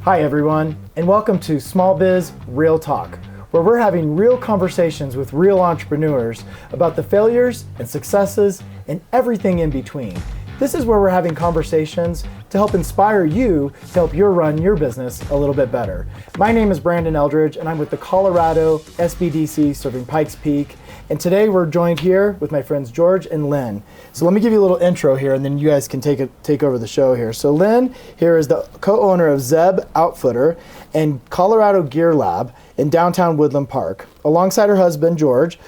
Hi everyone, and welcome to Small Biz Real Talk, where we're having real conversations with real entrepreneurs about the failures and successes and everything in between. This is where we're having conversations to help inspire you to help you run your business a little bit better. My name is Brandon Eldridge, and I'm with the Colorado SBDC serving Pikes Peak. And today we're joined here with my friends George and Lynn. So let me give you a little intro here, and then you guys can take over the show here. So Lynn here is the co-owner of Zeb OutFooter and Colorado GearLab in downtown Woodland Park, alongside her husband George,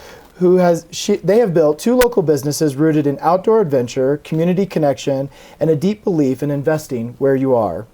they have built two local businesses rooted in outdoor adventure, community connection, and a deep belief in investing where you are.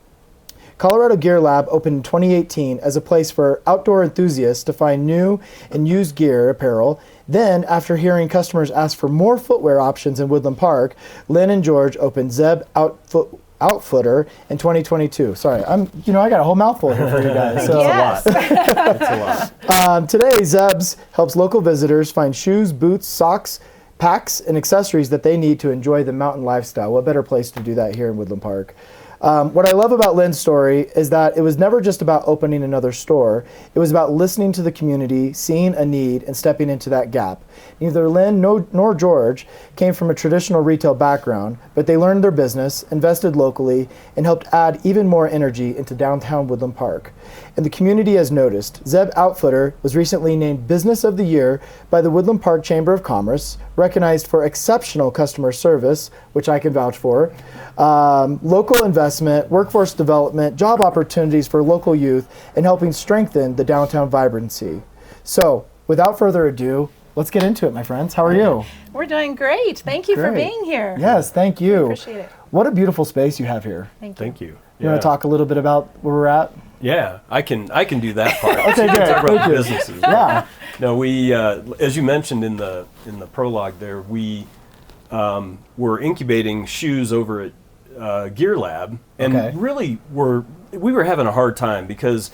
Colorado GearLab opened in 2018 as a place for outdoor enthusiasts to find new and used gear apparel. Then, after hearing customers ask for more footwear options in Woodland Park, Lynn and George opened Zeb OutFooter in 2022. Sorry, I got a whole mouthful here for you guys. So. Yes. That's a lot. Today, Zeb's helps local visitors find shoes, boots, socks, packs, and accessories that they need to enjoy the mountain lifestyle. What better place to do that here in Woodland Park? What I love about Lynn's story is that it was never just about opening another store. It was about listening to the community, seeing a need, and stepping into that gap. Neither Lynn nor George came from a traditional retail background, but they learned their business, invested locally, and helped add even more energy into downtown Woodland Park. And the community has noticed. Zeb OutFooter was recently named Business of the Year by the Woodland Park Chamber of Commerce, recognized for exceptional customer service, which I can vouch for, local investment, workforce development, job opportunities for local youth, and helping strengthen the downtown vibrancy. So, without further ado, let's get into it, my friends. How are you? We're doing great. Thank you for being here. Yes, thank you. Appreciate it. What a beautiful space you have here. Thank you. You want to talk a little bit about where we're at? Yeah, I can do that part. Okay, good. Talk about Thank you. businesses. Yeah. No, we as you mentioned in the prologue there, we were incubating shoes over at GearLab, and really we were having a hard time because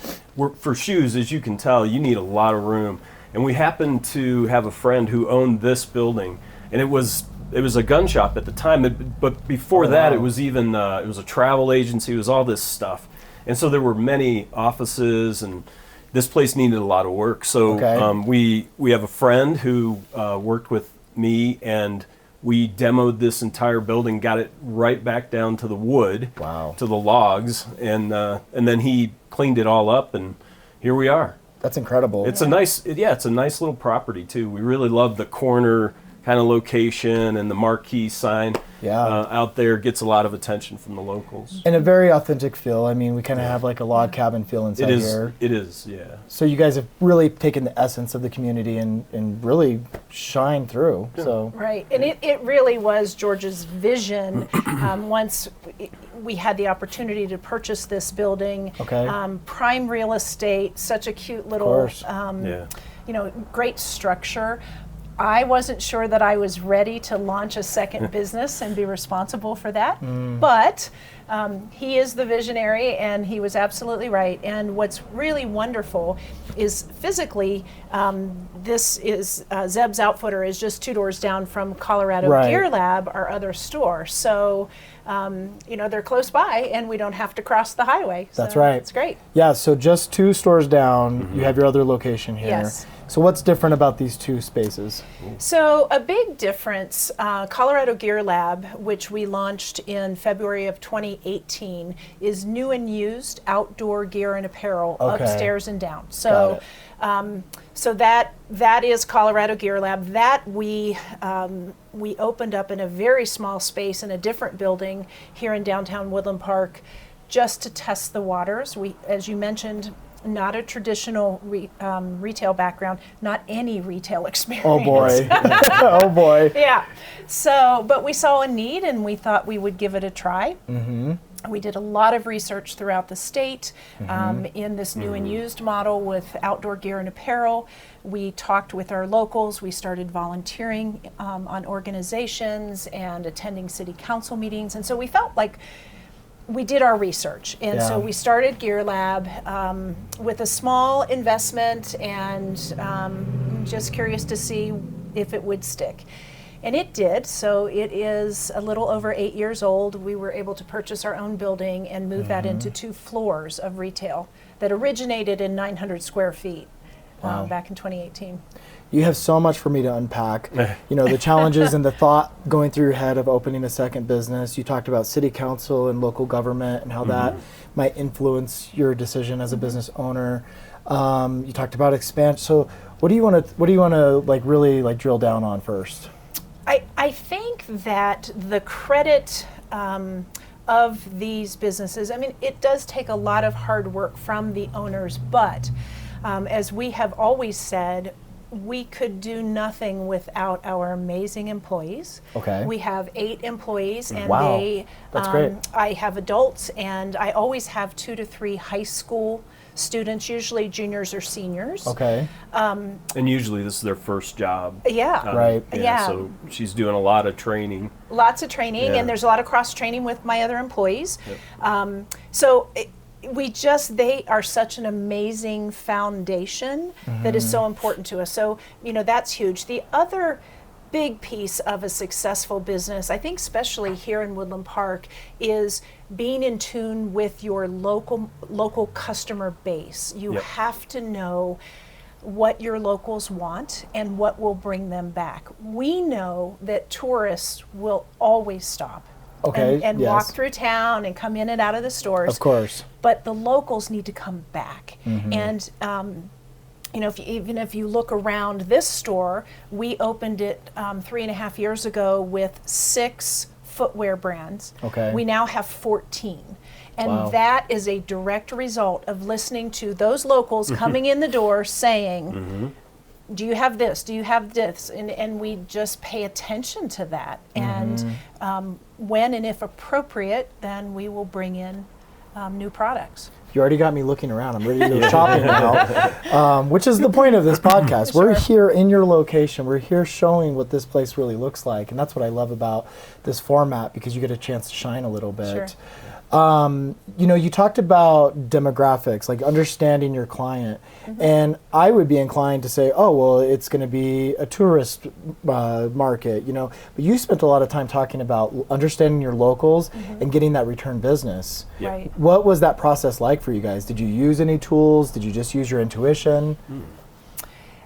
for shoes, as you can tell, you need a lot of room. And we happened to have a friend who owned this building, and it was a gun shop at the time, but before that, it was even it was a travel agency. It was all this stuff, and so there were many offices, and this place needed a lot of work. So we have a friend who worked with me, and we demoed this entire building, got it right back down to the wood, to the logs, and then he cleaned it all up, and here we are. That's incredible. It's a nice little property too. We really love the corner kind of location, and the marquee sign out there gets a lot of attention from the locals. And a very authentic feel. I mean, we kind of have like a log cabin feel inside here. It is, yeah. So you guys have really taken the essence of the community and really shine through. Yeah. So Right, and it really was George's vision. Once we had the opportunity to purchase this building, prime real estate, such a cute little, great structure. I wasn't sure that I was ready to launch a second business and be responsible for that, but he is the visionary, and he was absolutely right. And what's really wonderful is physically, this is Zeb's OutFooter is just 2 doors down from Colorado GearLab, our other store. So, they're close by, and we don't have to cross the highway. So that's right. It's great. Yeah, so just 2 stores down, you have your other location here. Yes. So what's different about these 2 spaces? So a big difference, Colorado GearLab, which we launched in February of 2018, is new and used outdoor gear and apparel upstairs and down. So, so that is Colorado GearLab. That we opened up in a very small space in a different building here in downtown Woodland Park, just to test the waters. We, as you mentioned, not a traditional retail background, not any retail experience. Oh boy. Oh boy. Yeah. So, but we saw a need, and we thought we would give it a try. Mm-hmm. We did a lot of research throughout the state in this new and used model with outdoor gear and apparel. We talked with our locals. We started volunteering on organizations and attending city council meetings. And so we felt like we did our research. And so we started GearLab with a small investment and just curious to see if it would stick. And it did. So it is a little over 8 years old. We were able to purchase our own building and move that into 2 floors of retail that originated in 900 square feet back in 2018. You have so much for me to unpack. You know, the challenges and the thought going through your head of opening a second business. You talked about city council and local government and how that might influence your decision as a business owner. You talked about expansion. So what do you want to like really like drill down on first? I think that the credit of these businesses, I mean, it does take a lot of hard work from the owners, but as we have always said, we could do nothing without our amazing employees. Okay. We have 8 employees, and That's great. I have adults, and I always have 2 to 3 high school students, usually juniors or seniors. Okay. And usually this is their first job. Yeah. Right. Yeah. So she's doing a lot of training. Lots of training, and there's a lot of cross training with my other employees. They are such an amazing foundation that is so important to us. So, you know, that's huge. The other big piece of a successful business, I think especially here in Woodland Park, is being in tune with your local customer base. You have to know what your locals want and what will bring them back. We know that tourists will always stop. And walk through town and come in and out of the stores. Of course. But the locals need to come back. And you know, even if you look around this store, we opened it 3.5 years ago with 6 footwear brands. Okay. We now have 14. And that is a direct result of listening to those locals coming in the door saying, do you have this? Do you have this? And we just pay attention to that. And when and if appropriate, then we will bring in new products. You already got me looking around. I'm ready to go shopping now, which is the point of this podcast. We're here in your location. We're here showing what this place really looks like. And that's what I love about this format, because you get a chance to shine a little bit. Sure. You know, you talked about demographics, like understanding your client. And I would be inclined to say, oh, well, it's going to be a tourist market, you know. But you spent a lot of time talking about understanding your locals and getting that return business. Right. What was that process like for you guys? Did you use any tools? Did you just use your intuition?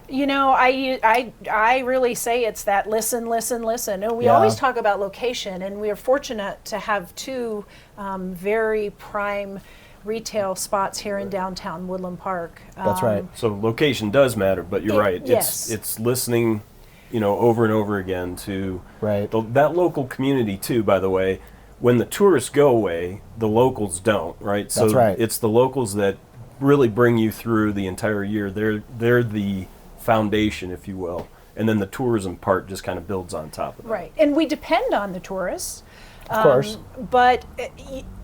You know, I really say it's that listen. And we always talk about location, and we are fortunate to have 2 very prime retail spots here in downtown Woodland Park. That's right. So location does matter, but you're right. It's listening, you know, over and over again to that local community too, by the way. When the tourists go away, the locals don't, right? So That's right. It's the locals that really bring you through the entire year. They're the foundation, if you will, and then the tourism part just kind of builds on top of that. Right, and we depend on the tourists. Of course. But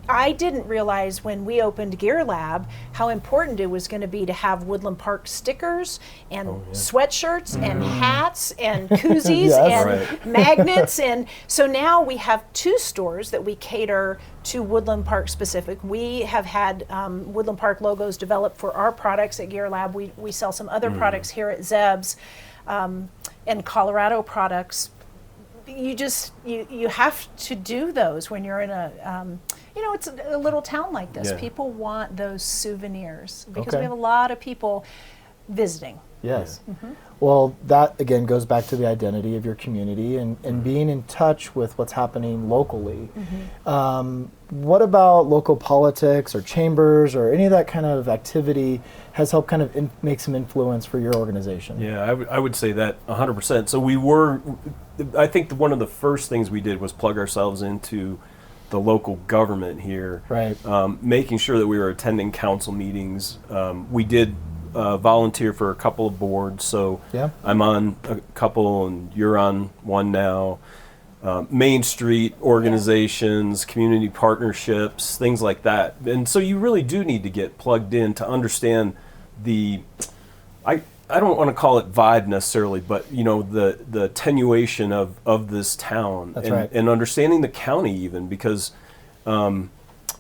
I didn't realize when we opened GearLab how important it was going to be to have Woodland Park stickers and sweatshirts and hats and koozies and magnets. And so now we have 2 stores that we cater to Woodland Park specific. We have had Woodland Park logos developed for our products at GearLab. We sell some other products here at Zeb's and Colorado products. You have to do those when you're in a you know, it's a little town like this. People want those souvenirs because we have a lot of people visiting. Yes. Well, that again goes back to the identity of your community and being in touch with what's happening locally. What about local politics or chambers or any of that kind of activity has helped kind of make some influence for your organization? Yeah, I would say that 100%. So I think one of the first things we did was plug ourselves into the local government here. Right. Making sure that we were attending council meetings. We did volunteer for a couple of boards, so I'm on a couple and you're on one now. Main Street organizations, community partnerships, things like that. And so you really do need to get plugged in to understand I don't want to call it vibe necessarily, but you know, the attenuation of this town. That's right. And understanding the county even, because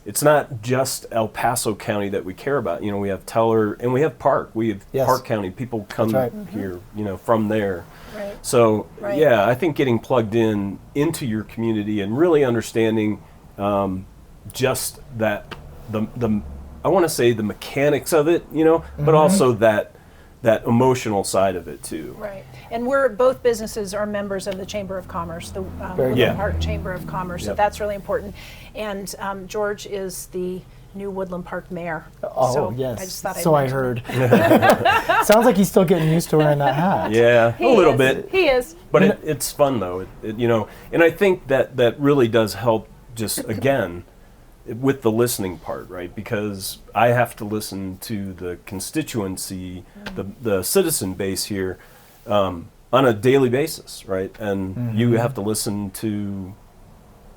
it's not just El Paso County that we care about. We have Teller and we have Park. We have Park County. People come here, from there. Right. So yeah, I think getting plugged into your community and really understanding just that I want to say the mechanics of it, but also that emotional side of it too. Right. And both businesses are members of the Chamber of Commerce, the Woodland Park Chamber of Commerce. So that's really important. And George is the new Woodland Park mayor. Oh, so yes. I just thought I heard. Sounds like he's still getting used to wearing that hat. Yeah, a little bit. He is. But it's fun though. And I think that really does help. Just again, with the listening part, right? Because I have to listen to the constituency, the citizen base here, on a daily basis, right? And you have to listen to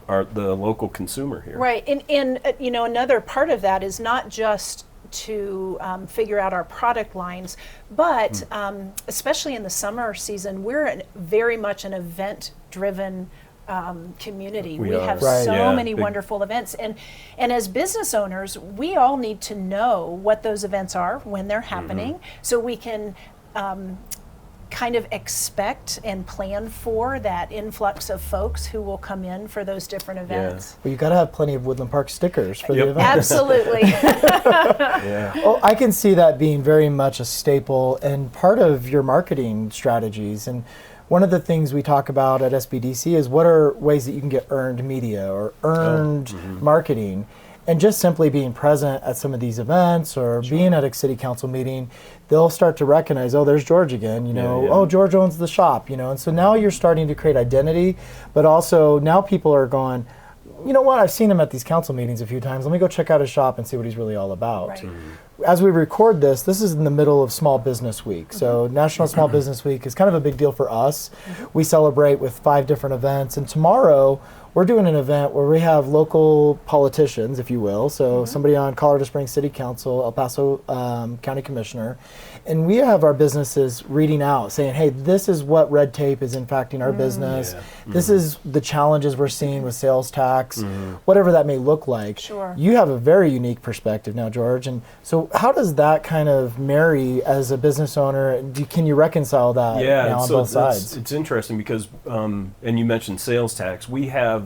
the local consumer here. Right, and another part of that is not just to figure out our product lines, but especially in the summer season, we're very much an event-driven community. We have so many wonderful events, and as business owners, we all need to know what those events are when they're happening, so we can kind of expect and plan for that influx of folks who will come in for those different events. Well, you got to have plenty of Woodland Park stickers for the event. Absolutely. Well, I can see that being very much a staple and part of your marketing strategies. And one of the things we talk about at SBDC is what are ways that you can get earned media or earned marketing. And just simply being present at some of these events or being at a city council meeting, they'll start to recognize, oh, there's George again, oh, George owns the shop, and so now you're starting to create identity, but also now people are going, you know what, I've seen him at these council meetings a few times, let me go check out his shop and see what he's really all about. Right. As we record this is in the middle of Small Business Week. So National Small Business Week is kind of a big deal for us. We celebrate with 5 different events, and tomorrow we're doing an event where we have local politicians, if you will, so somebody on Colorado Springs City Council, El Paso County Commissioner, and we have our businesses reading out, saying, hey, this is what red tape is impacting our business. This is the challenges we're seeing with sales tax, whatever that may look like. Sure. You have a very unique perspective now, George, and so how does that kind of marry as a business owner? Can you reconcile that now on both sides? It's interesting because, and you mentioned sales tax, we have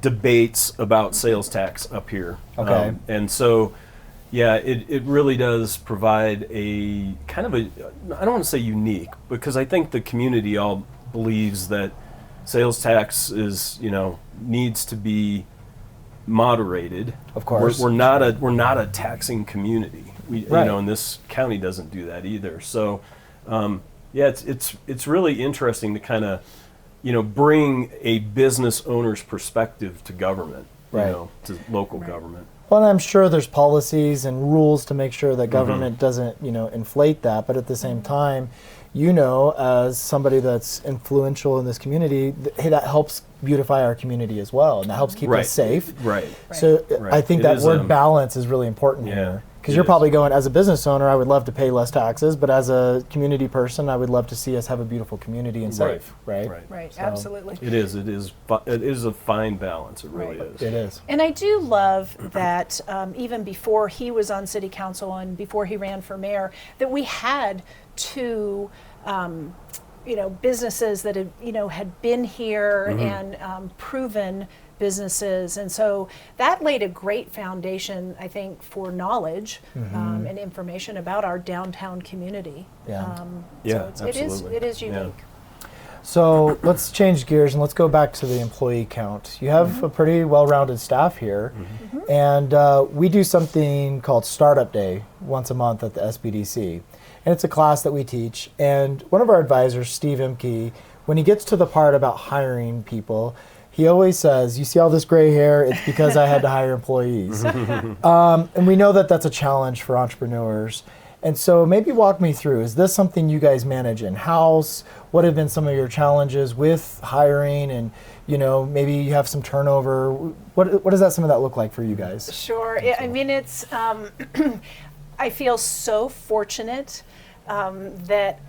debates about sales tax up here. Okay. And so, it really does provide a kind of I don't want to say unique, because I think the community all believes that sales tax is, needs to be moderated. Of course. We're not a taxing community. And this county doesn't do that either. So, it's really interesting to kind of, bring a business owner's perspective to government, to local government. Well, and I'm sure there's policies and rules to make sure that government doesn't, inflate that. But at the same time, as somebody that's influential in this community, hey, that helps beautify our community as well, and that helps keep us safe. Right. So I think that word balance is really important here. Because you're probably going, as a business owner, I would love to pay less taxes, but as a community person, I would love to see us have a beautiful community and safe, right? Right, So absolutely. It is a fine balance. It really is. It is. And I do love that even before he was on city council and before he ran for mayor, that we had 2 businesses that had been here and proven businesses, and so that laid a great foundation, I think, for knowledge and information about our downtown community. Absolutely. It is unique. So let's change gears and let's go back to the employee count. You have a pretty well-rounded staff here, and we do something called Startup Day once a month at the SBDC, and it's a class that we teach. And one of our advisors, Steve Imke, when he gets to the part about hiring people, he always says, you see all this gray hair, it's because I had to hire employees. And we know that that's a challenge for entrepreneurs. And so maybe walk me through, is this something you guys manage in-house? What have been some of your challenges with hiring? And, maybe you have some turnover. What does some of that look like for you guys? Sure. I mean, it's, I feel so fortunate that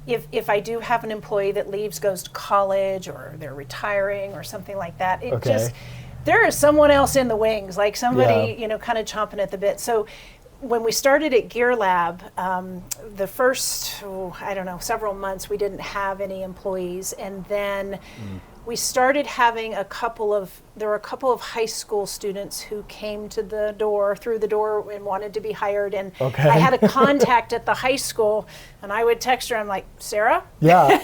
if I do have an employee that leaves, goes to college, or they're retiring or something like that, there is someone else in the wings, like somebody, kind of chomping at the bit. So when we started at GearLab, the first, several months, we didn't have any employees. And then we started having there were a couple of high school students who came through the door and wanted to be hired. And I had a contact at the high school, and I would text her, I'm like, Sarah? Yeah.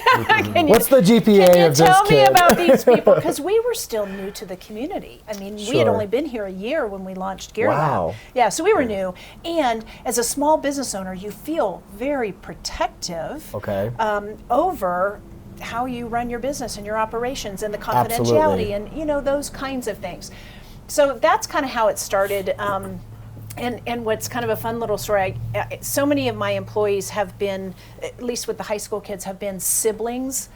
What's the GPA of this kid? Tell me about these people, because we were still new to the community. I mean, we had only been here a year when we launched GearLab. Wow. Yeah, so we were new. And as a small business owner, you feel very protective over how you run your business and your operations and the confidentiality and those kinds of things. So that's kind of how it started. And what's kind of a fun little story, so many of my employees have been, at least with the high school kids, have been siblings.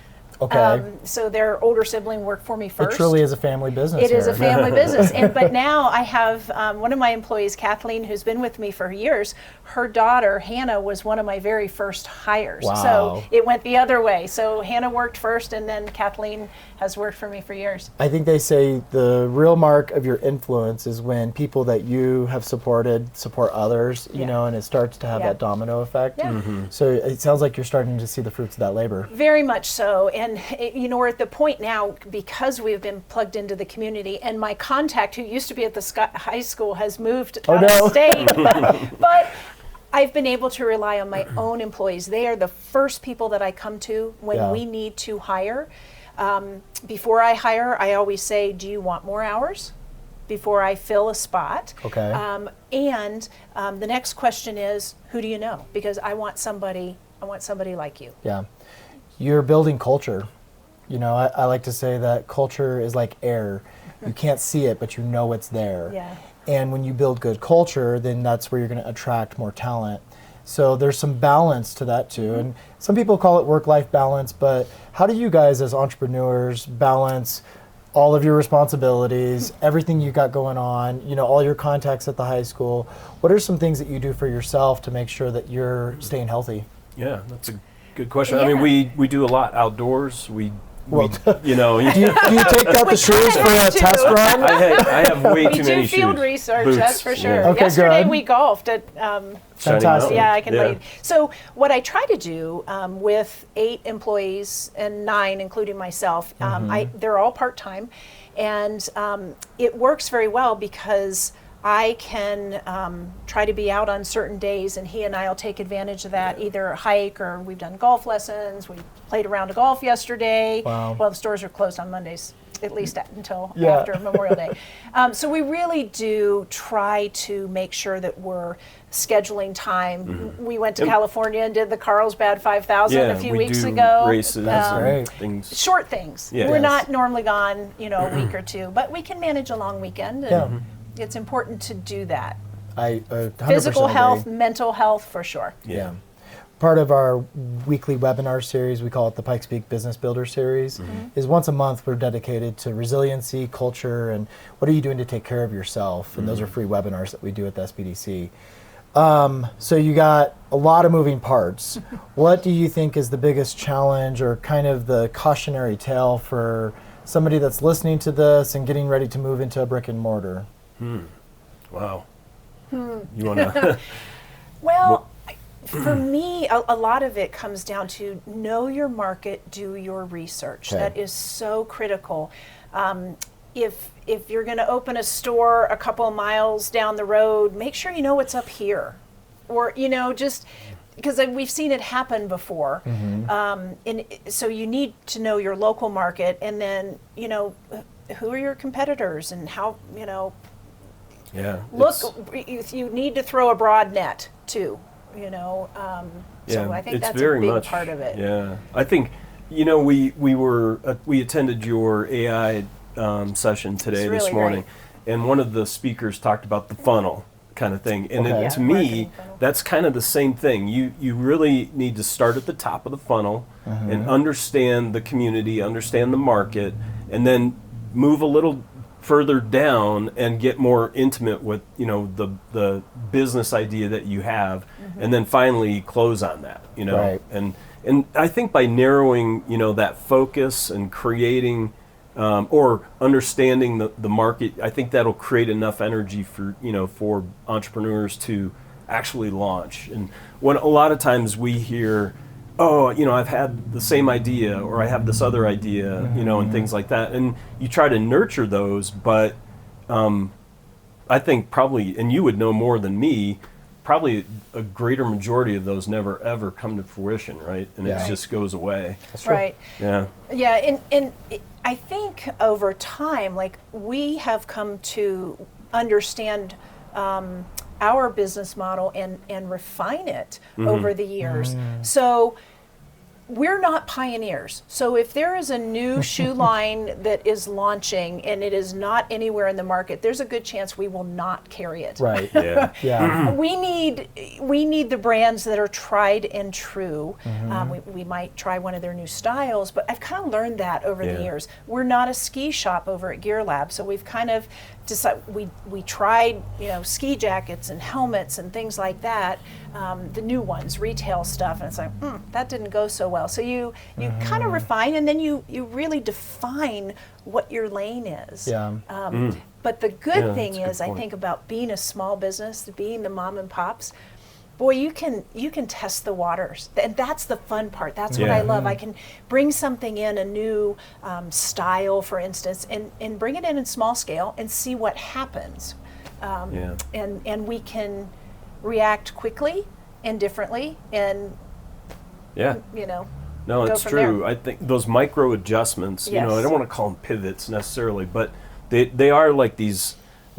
So their older sibling worked for me first. It truly is a family business. It is a family business. But now I have one of my employees, Kathleen, who's been with me for years. Her daughter, Hannah, was one of my very first hires. Wow. So it went the other way. So Hannah worked first, and then Kathleen has worked for me for years. I think they say the real mark of your influence is when people that you have supported support others, you know, and it starts to have that domino effect. Yeah. So it sounds like you're starting to see the fruits of that labor. Very much so. And, we're at the point now, because we've been plugged into the community, and my contact, who used to be at the high school, has moved out of state. But I've been able to rely on my own employees. They are the first people that I come to when we need to hire. Before I hire, I always say, do you want more hours? Before I fill a spot. And the next question is, who do you know? Because I want somebody like you. Yeah. You're building culture. I like to say that culture is like air. You can't see it, but you know it's there. Yeah. And when you build good culture, then that's where you're going to attract more talent. So there's some balance to that too. And some people call it work-life balance, but how do you guys as entrepreneurs balance all of your responsibilities, everything you got going on, all your contacts at the high school? What are some things that you do for yourself to make sure that you're staying healthy? Yeah, that's a good question. I mean, we do a lot outdoors. Do you take out the shoes for a test run? I have way too many shoes. We do field research, boots. that's for sure. Yeah. Okay, Yesterday good. we golfed at Fantastic. I can believe. So what I try to do with 8 employees and 9, including myself, they're all part-time, and it works very well because I can try to be out on certain days, and he and I will take advantage of that, either hike or we've done golf lessons. We played a round of golf yesterday. Wow. Well, the stores are closed on Mondays, at least until after Memorial Day. So we really do try to make sure that we're scheduling time. We went to California and did the Carlsbad 5000 a few weeks ago. Races and things. Short things. Yeah. We're not normally gone, a week or two, but we can manage a long weekend. And it's important to do that. I 100% Physical health, agree. mental health, for sure. Yeah. Part of our weekly webinar series, we call it the Pikes Peak Business Builder Series, is once a month we're dedicated to resiliency, culture, and what are you doing to take care of yourself? And those are free webinars that we do at the SBDC. So you got a lot of moving parts. What do you think is the biggest challenge or kind of the cautionary tale for somebody that's listening to this and getting ready to move into a brick and mortar? Wow. You want to? Well, for me, a lot of it comes down to know your market, do your research. That is so critical. If you're going to open a store a couple of miles down the road, make sure you know what's up here. Or, just because we've seen it happen before. And so you need to know your local market, and then, who are your competitors and how, look, you need to throw a broad net too, so I think that's a big part of it. Yeah, I think, we attended your AI session today, really this morning, great. And one of the speakers talked about the funnel kind of thing, and to me, that's kind of the same thing. You really need to start at the top of the funnel and understand the community, understand the market, and then move a little further down and get more intimate with the business idea that you have, and then finally close on that. And I think by narrowing that focus and creating or understanding the market. I think that'll create enough energy for for entrepreneurs to actually launch. And when a lot of times we hear, oh, I've had the same idea, or I have this other idea, and things like that, and you try to nurture those, but I think probably, and you would know more than me, probably a greater majority of those never ever come to fruition, right? And it just goes away. That's true. Right. Yeah. Yeah, and I think over time, like, we have come to understand our business model and refine it over the years. So we're not pioneers. So if there is a new shoe line that is launching and it is not anywhere in the market, there's a good chance we will not carry it. Right. Yeah. Yeah. We need the brands that are tried and true. We might try one of their new styles, but I've kind of learned that over the years. We're not a ski shop over at GearLab, so we've kind of decided, we tried ski jackets and helmets and things like that, the new ones, retail stuff, and it's like that didn't go so well. So you kind of refine, and then you really define what your lane is. Yeah. But the good thing that's a is, good I point. think, about being a small business, being the mom and pops, boy, you can test the waters, and that's the fun part. That's what I love. I can bring something in, a new style, for instance, and bring it in small scale and see what happens. And we can react quickly and differently, and No, go it's from true. there. I think those micro adjustments, Yes. I don't want to call them pivots necessarily, but they are like these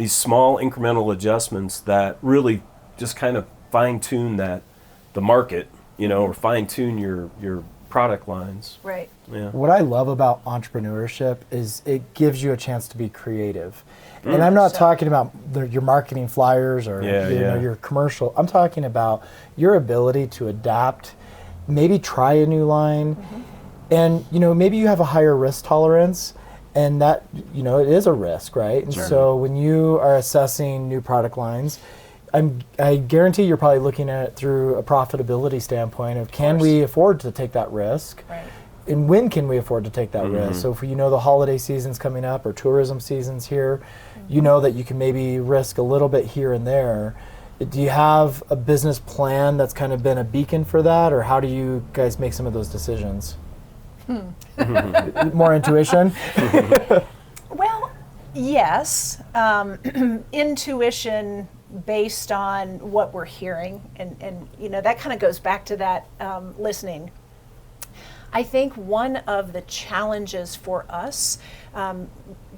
small incremental adjustments that really just kind of fine tune the market, or fine tune your product lines. right. Yeah. What I love about entrepreneurship is it gives you a chance to be creative. And I'm not talking about your marketing flyers or your commercial. I'm talking about your ability to adapt, maybe try a new line, and maybe you have a higher risk tolerance, and that it is a risk, right? And so when you are assessing new product lines, I guarantee you're probably looking at it through a profitability standpoint of can we afford to take that risk? Right. And when can we afford to take that risk? So if the holiday season's coming up or tourism season's here, you know that you can maybe risk a little bit here and there. Do you have a business plan that's kind of been a beacon for that, or how do you guys make some of those decisions? More intuition? Well, yes. Intuition based on what we're hearing, and that kind of goes back to that listening. I think one of the challenges for us,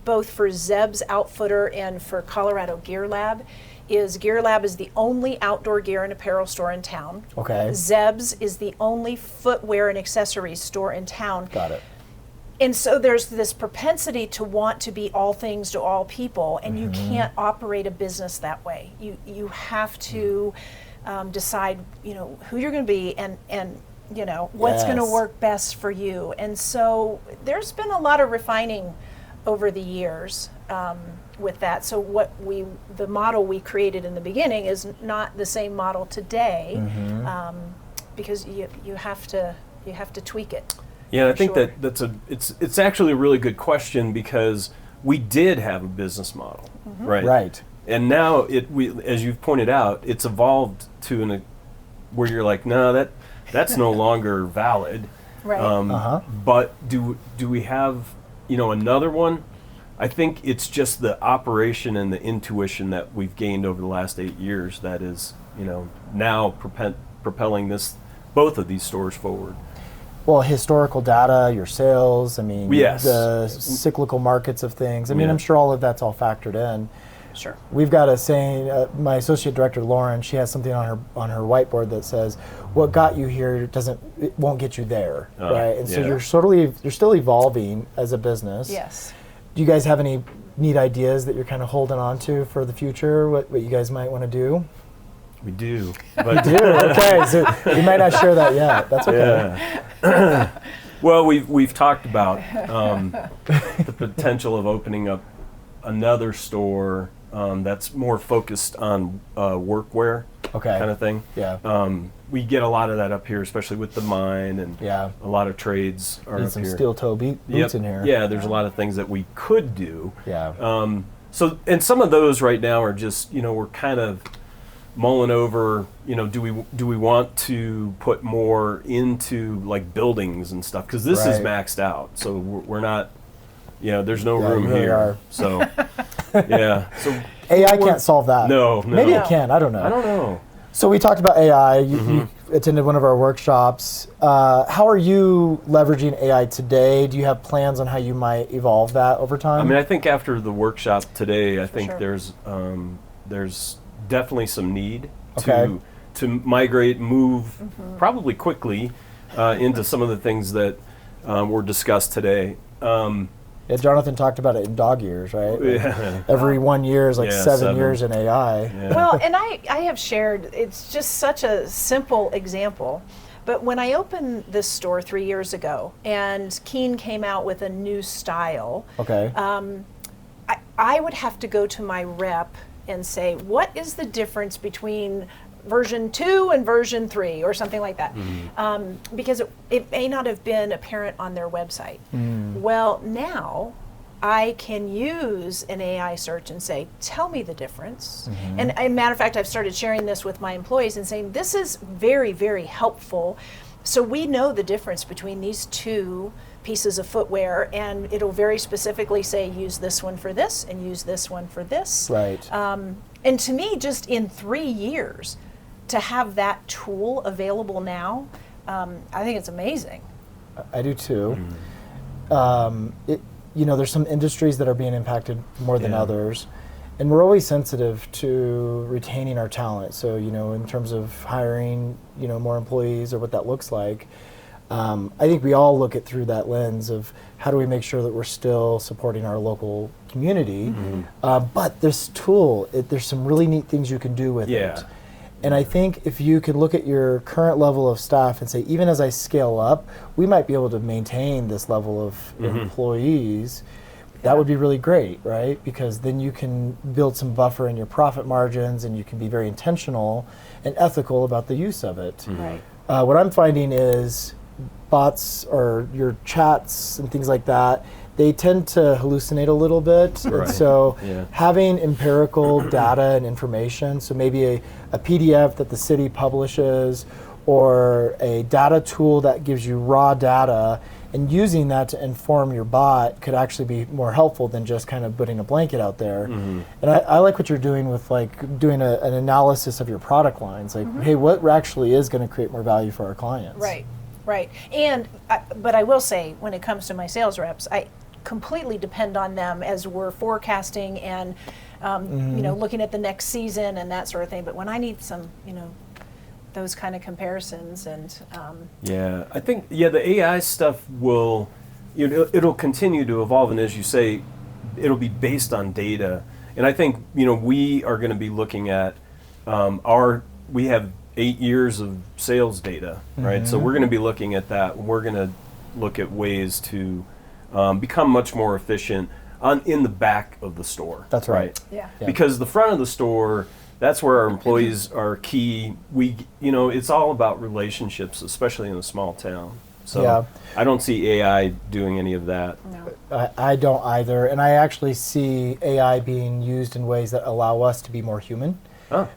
both for Zeb's OutFooter and for Colorado GearLab, is GearLab is the only outdoor gear and apparel store in town. Okay. Zeb's is the only footwear and accessories store in town. Got it. And so there's this propensity to want to be all things to all people, and you can't operate a business that way. You have to decide, who you're going to be, and what's going to work best for you. And so there's been a lot of refining over the years with that. So the model we created in the beginning is not the same model today, because you have to tweak it. Yeah, I think it's actually a really good question, because we did have a business model, right? Right. And now as you've pointed out, it's evolved to where you're like, no, that's no longer valid. Right. But do we have another one? I think it's just the operation and the intuition that we've gained over the last 8 years that is now propelling both of these stores forward. Well, historical data, your sales, Yes. the cyclical markets of things. I'm sure all of that's all factored in. Sure. We've got a saying, my associate director, Lauren, she has something on her whiteboard that says, what got you here it won't get you there, right? And so you're still evolving as a business. Yes. Do you guys have any neat ideas that you're kind of holding on to for the future, what you guys might want to do? We do. We do, okay. So we might not share that yet. That's okay. Yeah. Well, we've talked about the potential of opening up another store that's more focused on workwear. kind of thing. Yeah. We get a lot of that up here, especially with the mine, and a lot of trades are up some here. Steel toe boots in here. Yeah, there's a lot of things that we could do. Yeah. So, and some of those right now are just, we're kind of mulling over, do we want to put more into like buildings and stuff? Because this is maxed out, so we're not, there's no room here. So, so AI can't solve that. No. Maybe it can. I don't know. So we talked about AI. You attended one of our workshops. How are you leveraging AI today? Do you have plans on how you might evolve that over time? I mean, I think after the workshop today, I think there's definitely some need to migrate, move probably quickly into some of the things that were discussed today. Jonathan talked about it in dog years, right? Yeah. Every 1 year is like 7 years in AI. Yeah. Well, and I have shared, it's just such a simple example, but when I opened this store 3 years ago and Keen came out with a new style, I would have to go to my rep and say, what is the difference between version 2 and version 3 or something like that, because it may not have been apparent on their website. Well, now I can use an AI search and say, tell me the difference. And as a matter of fact, I've started sharing this with my employees and saying, this is very, very helpful. So we know the difference between these two pieces of footwear, and it'll very specifically say, use this one for this and use this one for this. Right. And to me, just in 3 years, to have that tool available now, I think it's amazing. I do too. There's some industries that are being impacted more than others, and we're always sensitive to retaining our talent. So, in terms of hiring, more employees or what that looks like, I think we all look at through that lens of how do we make sure that we're still supporting our local community. But this tool, there's some really neat things you can do with it. And I think if you could look at your current level of staff and say, even as I scale up, we might be able to maintain this level of employees. That would be really great, right? Because then you can build some buffer in your profit margins, and you can be very intentional and ethical about the use of it. Right. What I'm finding is bots or your chats and things like that, they tend to hallucinate a little bit. And so having empirical data and information, so maybe a PDF that the city publishes or a data tool that gives you raw data, and using that to inform your bot could actually be more helpful than just kind of putting a blanket out there. And I like what you're doing with like doing an analysis of your product lines. Like, hey, what actually is going to create more value for our clients? Right. And, but I will say, when it comes to my sales reps, I completely depend on them as we're forecasting and, looking at the next season and that sort of thing. But when I need some, those kind of comparisons and. I think, the AI stuff will, it'll continue to evolve. And as you say, it'll be based on data. And I think, we are going to be looking at we have 8 years of sales data, right? So we're going to be looking at that. We're going to look at ways to become much more efficient in the back of the store. That's right. Yeah. Because the front of the store, that's where our employees are key. It's all about relationships, especially in a small town. So I don't see AI doing any of that. No. I don't either. And I actually see AI being used in ways that allow us to be more human.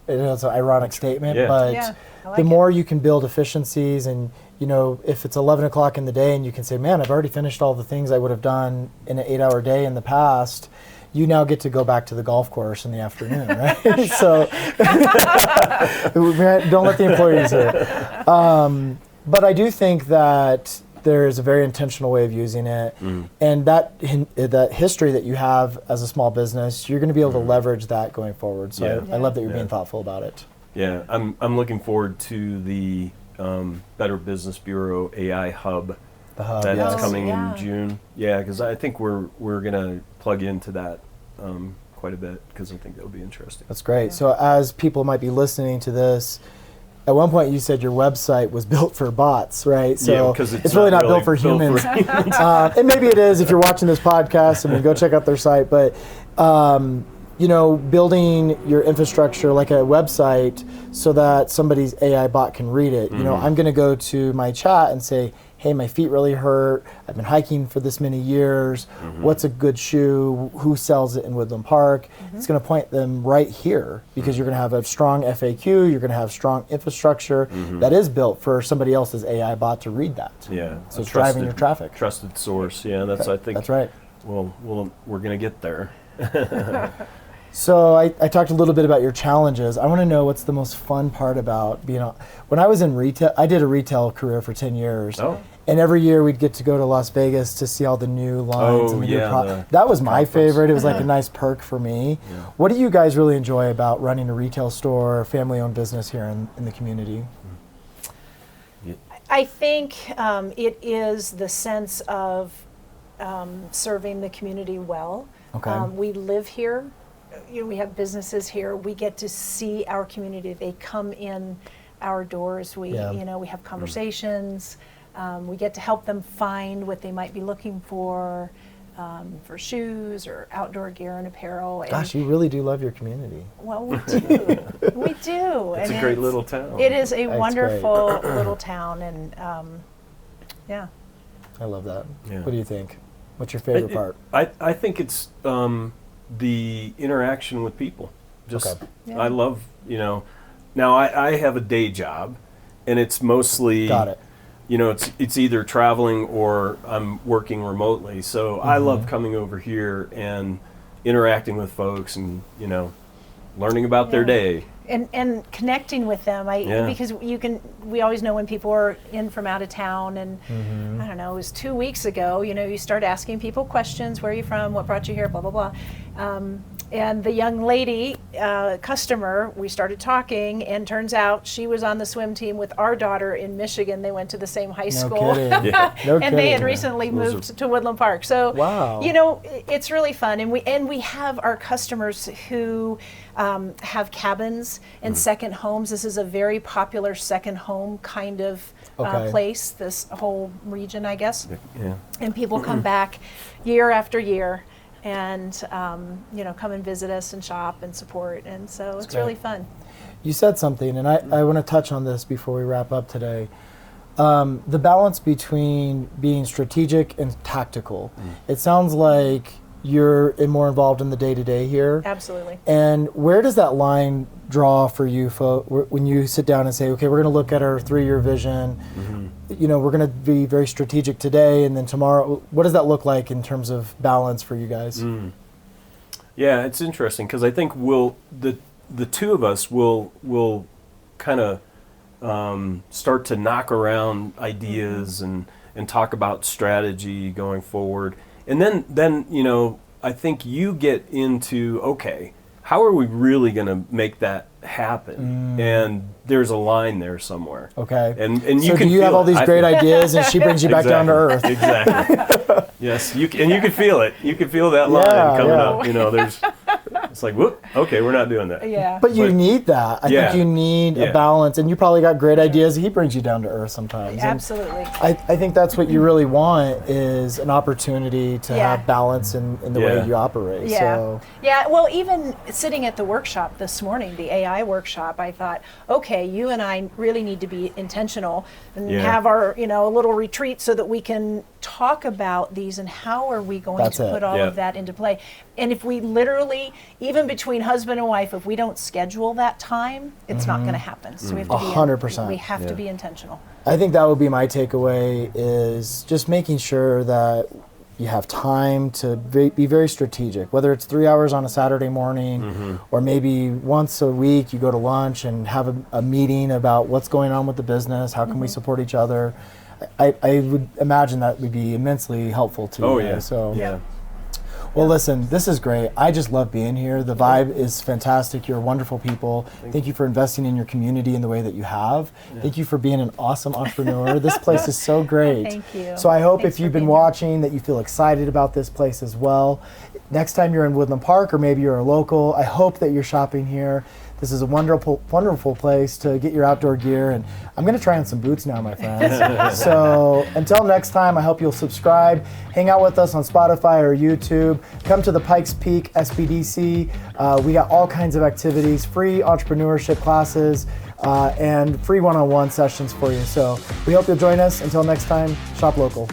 It's an ironic statement, but the more you can build efficiencies, and if it's 11 o'clock in the day and you can say, man, I've already finished all the things I would have done in an 8-hour day in the past, you now get to go back to the golf course in the afternoon, right? So don't let the employees hear. But I do think that there is a very intentional way of using it, and that history that you have as a small business, you're going to be able to leverage that going forward. So I love that you're being thoughtful about it. Yeah, I'm looking forward to the Better Business Bureau AI Hub. The hub, that's coming in June. Yeah, because I think we're going to plug into that quite a bit, because I think that would be interesting. That's great. Yeah. So as people might be listening to this, at one point you said your website was built for bots, right? So it's really not built for humans. And maybe it is if you're watching this podcast. I mean, go check out their site. But building your infrastructure like a website so that somebody's AI bot can read it. I'm going to go to my chat and say, hey, my feet really hurt. I've been hiking for this many years. What's a good shoe? Who sells it in Woodland Park? It's going to point them right here because you're going to have a strong FAQ. You're going to have strong infrastructure that is built for somebody else's AI bot to read that. Yeah. So it's driving your traffic. Trusted source. Yeah, I think. That's right. Well, we're going to get there. So I talked a little bit about your challenges. I want to know what's the most fun part about being on. When I was in retail, I did a retail career for 10 years. Oh. And every year we'd get to go to Las Vegas to see all the new lines and the new products. That was my favorite. It was like a nice perk for me. Yeah. What do you guys really enjoy about running a retail store, family-owned business here in the community? I think it is the sense of serving the community well. Okay. We live here. We have businesses here. We get to see our community. They come in our doors. We have conversations. We get to help them find what they might be looking for shoes or outdoor gear and apparel. Gosh, you really do love your community. Well, we do. We do. It's a great little town. It is a wonderful little town, and yeah. I love that. Yeah. What do you think? What's your favorite part? I think it's the interaction with people. I love, now I have a day job, and it's mostly, Got it. It's either traveling or I'm working remotely. So I love coming over here and interacting with folks and, learning about their day. And connecting with them, because we always know when people are in from out of town, and I don't know, it was 2 weeks ago, you start asking people questions, where are you from, what brought you here, blah, blah, blah. And the young lady, customer, we started talking, and turns out she was on the swim team with our daughter in Michigan. They went to the same high school. And they had recently moved to Woodland Park. So, it's really fun. And we have our customers who have cabins and second homes. This is a very popular second home kind of place, this whole region, I guess. Yeah. And people come back year after year and come and visit us and shop and support, and so it's really fun. You said something, and I want to touch on this before we wrap up today. The balance between being strategic and tactical. It sounds like you're more involved in the day-to-day here. Absolutely. And where does that line draw for you when you sit down and say, okay, we're going to look at our 3-year vision, we're going to be very strategic today, and then tomorrow, what does that look like in terms of balance for you guys? Yeah, it's interesting because I think the two of us will kind of start to knock around ideas and talk about strategy going forward. And then I think you get into, okay, how are we really going to make that happen? And there's a line there somewhere. Okay. And so you can do you have all these great ideas, and she brings you back down to earth? Exactly. Yes, you can feel it. You can feel that line coming up. There's. It's like, whoop, okay, we're not doing that. Yeah. But you need that. I think you need a balance, and you probably got great ideas. He brings you down to earth sometimes. Absolutely. I think that's what you really want, is an opportunity to have balance in the way you operate. Yeah. So. Yeah, well, even sitting at the workshop this morning, the AI workshop, I thought, okay, you and I really need to be intentional and have our, a little retreat so that we can talk about these and how are we going to put all of that into play. And if we literally, even between husband and wife, if we don't schedule that time, it's not going to happen. So we have to 100%. We have to be intentional. I think that would be my takeaway, is just making sure that you have time to be very strategic, whether it's 3 hours on a Saturday morning or maybe once a week you go to lunch and have a meeting about what's going on with the business, how can we support each other. I would imagine that would be immensely helpful to you guys. So. Well, listen, this is great. I just love being here. The vibe is fantastic. You're wonderful people. Thank you for investing in your community in the way that you have. Thank you for being an awesome entrepreneur. This place is so great. Thank you. So I hope if you've been watching that you feel excited about this place as well. Next time you're in Woodland Park, or maybe you're a local, I hope that you're shopping here, This is a wonderful, wonderful place to get your outdoor gear. And I'm going to try on some boots now, my friends. So until next time, I hope you'll subscribe. Hang out with us on Spotify or YouTube. Come to the Pikes Peak SBDC. We got all kinds of activities, free entrepreneurship classes, and free one-on-one sessions for you. So we hope you'll join us. Until next time, shop local.